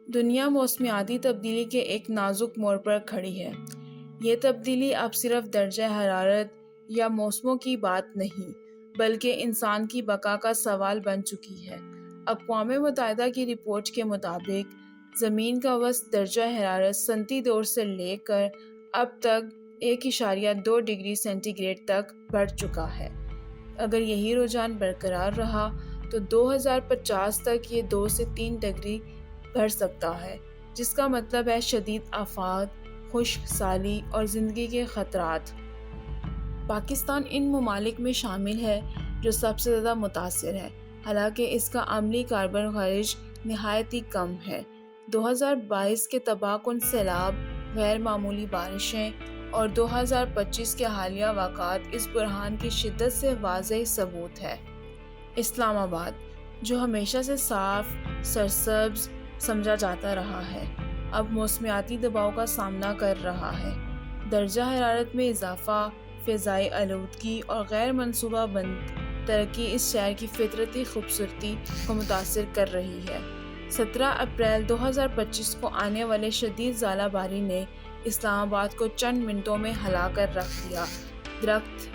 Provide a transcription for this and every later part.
دنیا موسمیاتی تبدیلی کے ایک نازک موڑ پر کھڑی ہے۔ یہ تبدیلی اب صرف درجہ حرارت یا موسموں کی بات نہیں، بلکہ انسان کی بقا کا سوال بن چکی ہے۔ اقوام متحدہ کی رپورٹ کے مطابق زمین کا وسط درجہ حرارت صنعتی دور سے لے کر اب تک 1.2 ڈگری سینٹی گریڈ تک بڑھ چکا ہے۔ اگر یہی رجحان برقرار رہا تو 2050 تک یہ 2 سے 3 ڈگری بڑھ سکتا ہے، جس کا مطلب ہے شدید آفات، خشک سالی اور زندگی کے خطرات۔ پاکستان ان ممالک میں شامل ہے جو سب سے زیادہ متاثر ہے، حالانکہ اس کا عملی کاربن خارج نہایت ہی کم ہے۔ 2022 کے تباہ کن سیلاب، غیر معمولی بارشیں اور 2025 کے حالیہ واقعات اس بحران کی شدت سے واضح ثبوت ہے۔ اسلام آباد، جو ہمیشہ سے صاف، سرسبز سمجھا جاتا رہا ہے، اب موسمیاتی دباؤ کا سامنا کر رہا ہے۔ درجہ حرارت میں اضافہ، فضائی آلودگی اور غیر منصوبہ بند ترقی اس شہر کی فطرتی خوبصورتی کو متاثر کر رہی ہے۔ 17 اپریل 2025 کو آنے والے شدید ژالہ باری نے اسلام آباد کو چند منٹوں میں ہلا کر رکھ دیا۔ درخت،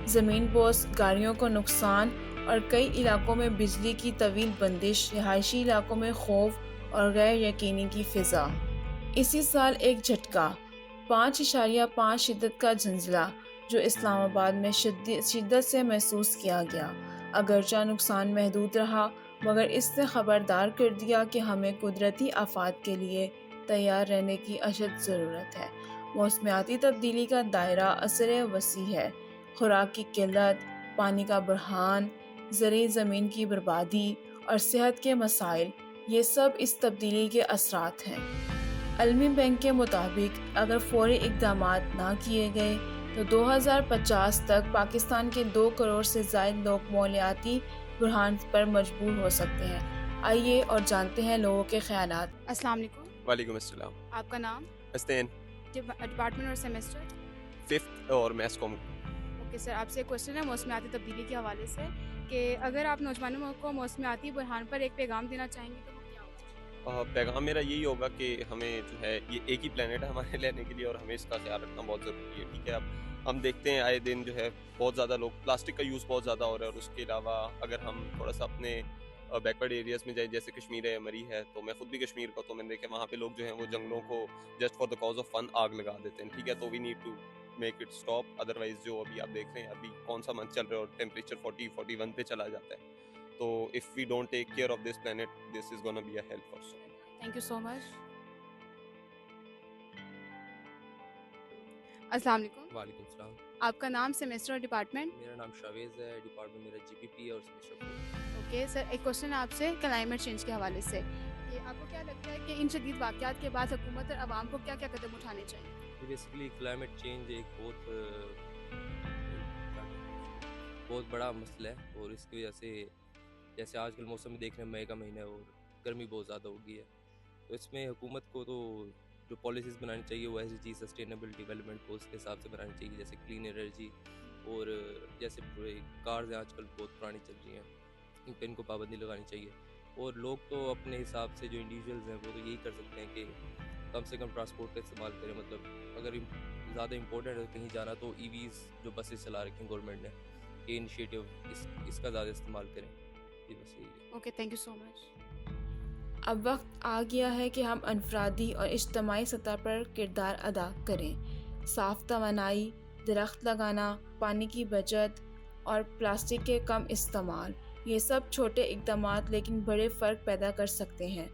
زمین بوس، گاڑیوں کو نقصان اور کئی علاقوں میں بجلی کی طویل بندش، رہائشی علاقوں میں خوف اور غیر یقینی کی فضا۔ اسی سال ایک جھٹکا 5.5 شدت کا زلزلہ جو اسلام آباد میں شدت سے محسوس کیا گیا، اگرچہ نقصان محدود رہا، مگر اس نے خبردار کر دیا کہ ہمیں قدرتی آفات کے لیے تیار رہنے کی اشد ضرورت ہے۔ موسمیاتی تبدیلی کا دائرہ اثر وسیع ہے۔ خوراک کی قلت، پانی کا بحران، زرعی زمین کی بربادی اور صحت کے مسائل، یہ سب اس تبدیلی کے اثرات ہیں۔ عالمی بینک کے مطابق اگر فوری اقدامات نہ کیے گئے تو 2050 تک پاکستان کے 2 کروڑ سے زائد لوگ ماحولیاتی بحران پر مجبور ہو سکتے ہیں۔ آئیے اور جانتے ہیں لوگوں کے خیالات۔ السلام علیکم۔ وعلیکم السلام۔ آپ کا نام؟ حسین۔ ڈپارٹمنٹ اور سیمسٹر؟ 5th اور میس کام۔ اوکے سر، آپ سے ایک کوشچن ہے موسمیاتی تبدیلی کے حوالے سے کہ اگر آپ نوجوانوں کو موسمیاتی بحران پر ایک پیغام دینا چاہیں گے تو وہ کیا ہوگا؟ پیغام میرا یہی ہوگا کہ ہمیں جو ہے یہ ایک ہی پلانٹ ہے ہمارے لینے کے لیے اور ہمیں اس کا خیال رکھنا بہت ضروری ہے، ٹھیک ہے۔ اب ہم دیکھتے ہیں آئے دن جو ہے بہت زیادہ لوگ پلاسٹک کا یوز بہت زیادہ ہو رہا ہے، اور اس کے علاوہ اگر ہم تھوڑا سا اپنے بیکورڈ ایریاز میں جائیں، جیسے کشمیر ہے، مری ہے، تو میں خود بھی کشمیر کا، تو میں نے دیکھا وہاں پہ لوگ جو ہیں وہ جنگلوں کو just for the cause of fun آگ لگا دیتے ہیں، ٹھیک ہے۔ تو we need to make it stop, otherwise جو ابھی آپ دیکھ رہے ہیں ابھی کون سا منتھ چل رہا ہے اور ٹیمپریچر 40-41 پہ چلا جاتا ہے، تو if we don't take care of this plant this is gonna be a hell for so. Thank you so much. السلام علیکم۔ وعلیکم السلام۔ آپ کا نام، سیمسٹر اور ڈپارٹمنٹ؟ میرا نام شاویز ہے، ڈپارٹمنٹ میرا GPP اور سیمسٹر 4۔ اوکے سر، ایک کوشچن ہے آپ سے کلائمیٹ چینج کے حوالے سے کہ آپ کو کیا لگتا ہے کہ ان شدید واقعات کے بعد حکومت اور عوام کو کیا کیا قدم اٹھانے چاہیے؟ بیسیکلی کلائمیٹ چینج ایک بہت بڑا مسئلہ ہے، اور اس کی وجہ سے جیسے آج کل موسم دیکھ رہے ہیں مئی کا مہینہ ہے اور گرمی بہت زیادہ ہو گئی ہے، تو اس میں حکومت کو تو جو پالیسیز بنانی چاہیے وہ ایسی چیز سسٹینیبل ڈیولپمنٹ کو اس کے حساب سے بنانی چاہیے، جیسے کلین انرجی، اور جیسے کارز ہیں آج کل بہت پرانی چل رہی ہیں، ان کو پابندی لگانی چاہیے۔ اور لوگ تو اپنے حساب سے جو انڈیویجولز ہیں وہ تو یہی کر سکتے ہیں کہ کم سے کم ٹرانسپورٹ کا استعمال کریں، مطلب اگر زیادہ امپورٹنٹ ہے کہیں جانا تو EVs جو بسیں چلا رکھی ہیں گورنمنٹ نے، یہ انیشیٹو اس کا زیادہ استعمال کریں، یہ بس یہی ہے۔ اوکے، تھینک یو سو مچ۔ اب وقت آ گیا ہے کہ ہم انفرادی اور اجتماعی سطح پر کردار ادا کریں۔ صاف توانائی، درخت لگانا، پانی کی بچت اور پلاسٹک کے کم استعمال، یہ سب چھوٹے اقدامات لیکن بڑے فرق پیدا کر سکتے ہیں۔